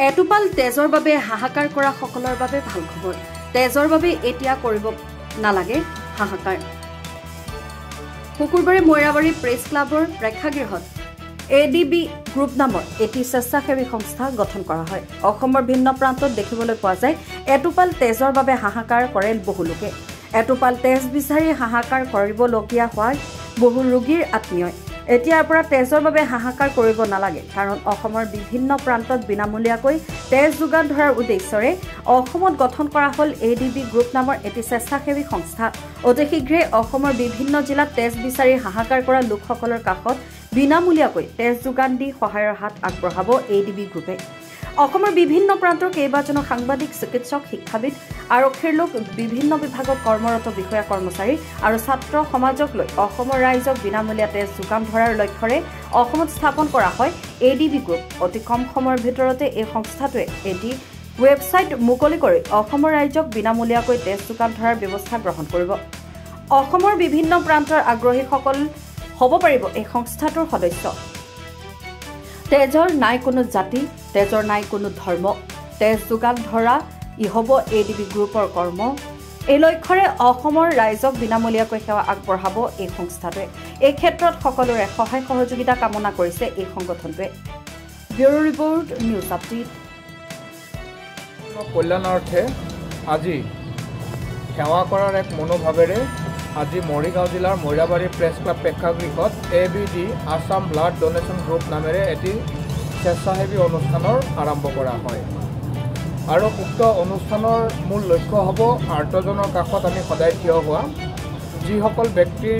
এটোপাল তেজৰ বাবে হাহাকাৰ কৰা সকলৰ বাবে ভাল খবৰ। তেজৰ বাবে এতিয়া কৰিব নালাগে হাহাকাৰ। শুকুৰবাৰে মৈৰাবাৰী প্ৰেছ ক্লাবৰ প্ৰেক্ষাগৃহত ADB গ্ৰুপ নামৰ এটি স্বেচ্ছাসেৱী সংস্থা গঠন কৰা হয়। অসমৰ ভিন্ন প্ৰান্তত দেখিবলৈ পোৱা যায় এটোপাল তেজৰ বাবে হাহাকাৰ কৰে বহু লোকে। এটোপাল তেজ বিচাৰি হাহাকাৰ কৰিবলগীয়া হয় বহু ৰোগীৰ আত্মীয়ই। এতিয়াৰ পৰা তেজৰ বাবে হাহাকাৰ কৰিব নালাগে, কাৰণ অসমৰ বিভিন্ন প্ৰান্তত বিনামূলীয়াকৈ তেজ যোগান ধৰাৰ উদ্দেশ্যৰে অসমত গঠন কৰা হ'ল ADB গ্ৰুপ নামৰ এটি স্বেচ্ছাসেৱী সংস্থা। অতি শীঘ্ৰেই অসমৰ বিভিন্ন জিলাত তেজ বিচাৰি হাহাকাৰ কৰা লোকসকলৰ কাষত বিনামূলীয়াকৈ তেজ যোগান দি সহায়ৰ হাত আগবঢ়াব ADB গ্ৰুপে। অসমৰ বিভিন্ন প্ৰান্তৰ কেইবাজনো সাংবাদিক, চিকিৎসক, শিক্ষাবিদ, আৰক্ষীৰ লোক, বিভিন্ন বিভাগত কৰ্মৰত বিষয়া কৰ্মচাৰী আৰু ছাত্ৰ সমাজক লৈ অসমৰ ৰাইজক বিনামূলীয়া তেজ যোগান ধৰাৰ লক্ষ্যৰে অসমত স্থাপন কৰা হয় ADB গ্ৰুপ। অতি কম সময়ৰ ভিতৰতে এই সংস্থাটোৱে এটি ৱেবছাইট মুকলি কৰি অসমৰ ৰাইজক বিনামূলীয়াকৈ তেজ যোগান ধৰাৰ ব্যৱস্থা গ্ৰহণ কৰিব। অসমৰ বিভিন্ন প্ৰান্তৰ আগ্ৰহীসকল হ'ব পাৰিব এই সংস্থাটোৰ সদস্য। তেজৰ নাই কোনো জাতি, তেজৰ নাই কোনো ধৰ্ম। তেজ যোগান ধৰা হ'ব ADB গ্ৰুপৰ কৰ্ম। এই লক্ষ্যৰে অসমৰ ৰাইজক বিনামূলীয়াকৈ সেৱা আগবঢ়াব এই সংস্থাটোৱে। এই ক্ষেত্ৰত সকলোৰে সহায় সহযোগিতা কামনা কৰিছে এই সংগঠনটোৱে। Bureau report, news update. কল্যাণাৰ্থে আজি সেৱা কৰাৰ এক মনোভাৱেৰে আজি মৰিগাঁও জিলাৰ মৈৰাবাৰী প্ৰেছ ক্লাব প্ৰেক্ষাগৃহত ABD Assam blood donation group নামেৰে এটি স্বেচ্ছাসেৱী অনুষ্ঠানৰ আৰম্ভ কৰা হয়। আৰু উক্ত অনুষ্ঠানৰ মূল লক্ষ্য হ'ব আৰ্তজনৰ কাষত আমি সদায় থিয় হোৱা। যিসকল ব্যক্তিৰ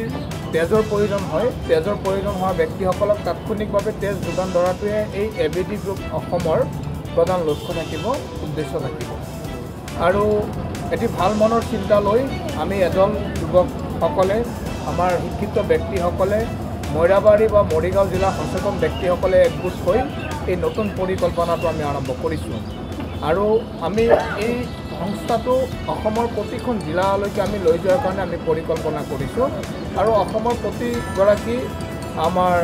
তেজৰ প্ৰয়োজন হয়, তেজৰ প্ৰয়োজন হোৱা ব্যক্তিসকলক তাৎক্ষণিকভাৱে তেজ যোগান ধৰাটোৱে এই ABD গ্ৰুপ অসমৰ প্ৰধান লক্ষ্য থাকিব, উদ্দেশ্য থাকিব। আৰু এটি ভাল মনৰ চিন্তা লৈ আমি এদল যুৱকসকলে, আমাৰ শিক্ষিত ব্যক্তিসকলে, মৈৰাবাৰী বা মৰিগাঁও জিলাৰ সচেতন ব্যক্তিসকলে একগোট হৈ এই নতুন পৰিকল্পনাটো আমি আৰম্ভ কৰিছোঁ। আৰু আমি এই সংস্থাটো অসমৰ প্ৰতিখন জিলালৈকে আমি লৈ যোৱাৰ কাৰণে আমি পৰিকল্পনা কৰিছোঁ। আৰু অসমৰ প্ৰতিগৰাকী আমাৰ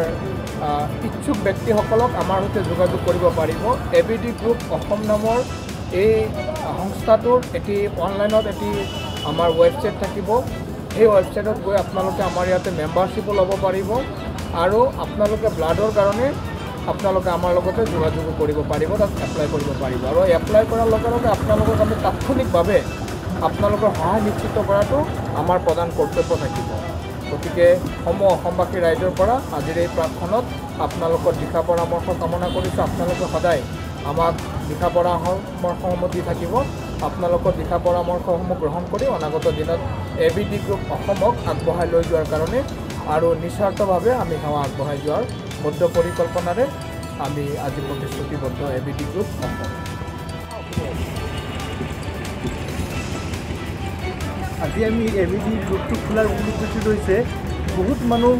ইচ্ছুক ব্যক্তিসকলক আমাৰ সৈতে যোগাযোগ কৰিব পাৰিব। ABD গ্ৰুপ অসম নামৰ এই সংস্থাটোৰ এটি অনলাইনত এটি আমাৰ ৱেবছাইট থাকিব। সেই ৱেবছাইটত গৈ আপোনালোকে আমাৰ ইয়াতে মেম্বাৰশ্বিপো ল'ব পাৰিব আৰু আপোনালোকে ব্লাডৰ কাৰণে আপোনালোকে আমাৰ লগতে যোগাযোগো কৰিব পাৰিব, তাত এপ্লাই কৰিব পাৰিব। আৰু এপ্লাই কৰাৰ লগে লগে আপোনালোকক আমি তাৎক্ষণিকভাৱে আপোনালোকৰ সহায় নিশ্চিত কৰাটো আমাৰ প্ৰধান কৰ্তব্য থাকিব। গতিকে অসমবাসী ৰাইজৰ পৰা আজিৰ এই প্ৰাৰ্থনাত আপোনালোকৰ দিশা পৰামৰ্শ কামনা কৰিছোঁ। আপোনালোকে সদায় আমাক দিশা পৰামৰ্শসমূহ দি থাকিব। আপোনালোকৰ দিশা পৰামৰ্শসমূহ গ্ৰহণ কৰি অনাগত দিনত ABD গ্ৰুপ অসমক আগবঢ়াই লৈ যোৱাৰ কাৰণে আৰু নিস্বাৰ্থভাৱে আমি সেৱা আগবঢ়াই যোৱাৰ বদ্ধ পৰিকল্পনাৰে আমি আজি প্ৰতিশ্ৰুতিবদ্ধ ABD গ্ৰুপ অসম। আজি আমি ABD গ্ৰুপটো খোলাৰ মূল উদ্দেশ্য হৈছে বহুত মানুহ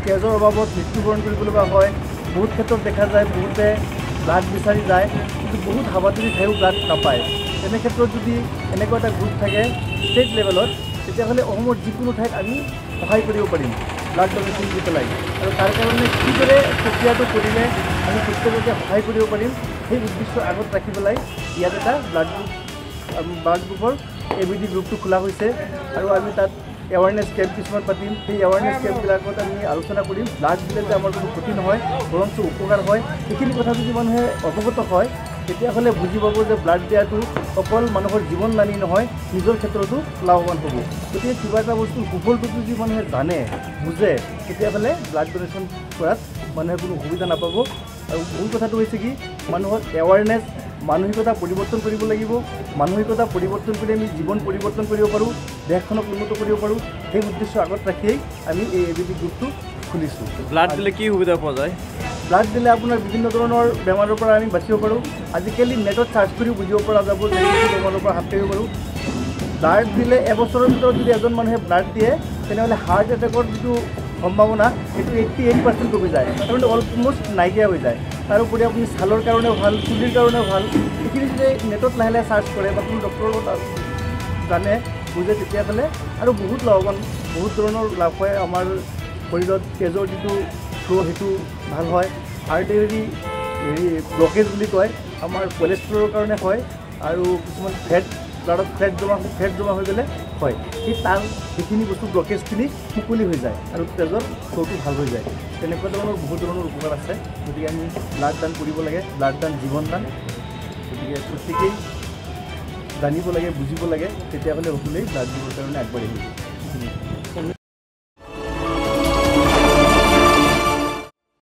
তেজৰ অভাৱত মৃত্যুবৰণ কৰিবলগা হয়। বহুত ক্ষেত্ৰত দেখা যায় বহুতে ব্লাড বিচাৰি যায়, কিন্তু বহুত হাবাথুৰি ঠাইও ব্লাড নাপায়। তেনে ক্ষেত্ৰত যদি এনেকুৱা এটা গ্ৰুপ থাকে ষ্টেট লেভেলত, তেতিয়াহ'লে অসমৰ যিকোনো ঠাইত আমি সহায় কৰিব পাৰিম ব্লাড ডনেশ্যন দি পেলাই। আৰু তাৰ কাৰণে কিদৰে প্ৰক্ৰিয়াটো কৰিলে আমি প্ৰত্যেককে সহায় কৰিব পাৰিম, সেই উদ্দেশ্য আগত ৰাখি পেলাই ইয়াত এটা ব্লাড গ্ৰুপৰ ABD গ্ৰুপটো খোলা হৈছে। আৰু আমি তাত এৱাৰনেছ কেম্প কিছুমান পাতিম। সেই এৱাৰনেছ কেম্পবিলাকত আমি আলোচনা কৰিম ব্লাড দিলে যে আমাৰ কোনো ক্ষতি নহয়, বৰঞ্চ উপকাৰ হয়। সেইখিনি কথা যদি মানুহে অৱগত হয়, তেতিয়াহ'লে বুজি পাব যে ব্লাড দিয়াটো অকল মানুহৰ জীৱন নানি নহয়, নিজৰ ক্ষেত্ৰতো লাভৱান হ'ব। গতিকে কিবা এটা বস্তুৰ সুফলটো যদি মানুহে জানে, বুজে, তেতিয়াহ'লে ব্লাড ডনেশ্যন কৰাত মানুহে কোনো সুবিধা নাপাব। আৰু মূল কথাটো হৈছে কি, মানুহৰ এৱাৰনেছ, মানসিকতা পৰিৱৰ্তন কৰিব লাগিব। মানসিকতা পৰিৱৰ্তন কৰি আমি জীৱন পৰিৱৰ্তন কৰিব পাৰোঁ, দেশখনক উন্নত কৰিব পাৰোঁ। সেই উদ্দেশ্য আগত ৰাখিয়েই আমি এই ABD গ্ৰুপটো খুলিছোঁ। ব্লাড দিলে কি সুবিধা পোৱা যায়? ব্লাড দিলে আপোনাৰ বিভিন্ন ধৰণৰ বেমাৰৰ পৰা আমি বাচিব পাৰোঁ। আজিকালি নেটত চাৰ্চ কৰিও বুজিব পৰা যাব যে কি বেমাৰৰ পৰা হাত সাৰিব পাৰোঁ। ব্লাড দিলে এবছৰৰ ভিতৰত যদি এজন মানুহে ব্লাড দিয়ে, তেনেহ'লে হাৰ্ট এটেকৰ যিটো সম্ভাৱনা সেইটো 88% কমি যায়, তাৰমানে অলমষ্ট নাইকিয়া হৈ যায়। তাৰোপৰি আপুনি ছালৰ কাৰণেও ভাল, চুলিৰ কাৰণেও ভাল। এইখিনি যদি নেটত লাহে লাহে চাৰ্চ কৰে বা কোনো ডক্টৰৰ জানে, বুজে, তেতিয়াহ'লে আৰু বহুত লাভৱান, বহুত ধৰণৰ লাভ হয়। আমাৰ শৰীৰত তেজৰ যিটো ফ্ল' সেইটো ভাল হয়। আৰ্টেৰী ব্লকেজ বুলি কয়, আমাৰ কোলেষ্ট্ৰলৰ কাৰণে হয় আৰু কিছুমান ব্লাডত ফেট জমা হৈ গ'লে হয় সেই তাৰ সেইখিনি বস্তু ব্লকেজখিনি মুকলি হৈ যায় আৰু তেজৰ ফ্ল'টো ভাল হৈ যায় তেনেকুৱা ধৰণৰ বহুত ধৰণৰ উপকাৰ আছে গতিকে আমি ব্লাড দান কৰিব লাগে ব্লাড দান জীৱন দান গতিকে প্ৰত্যেকেই জানিব লাগে বুজিব লাগে তেতিয়াহ'লে সকলোৱেই ব্লাড দিবৰ কাৰণে আগবাঢ়িব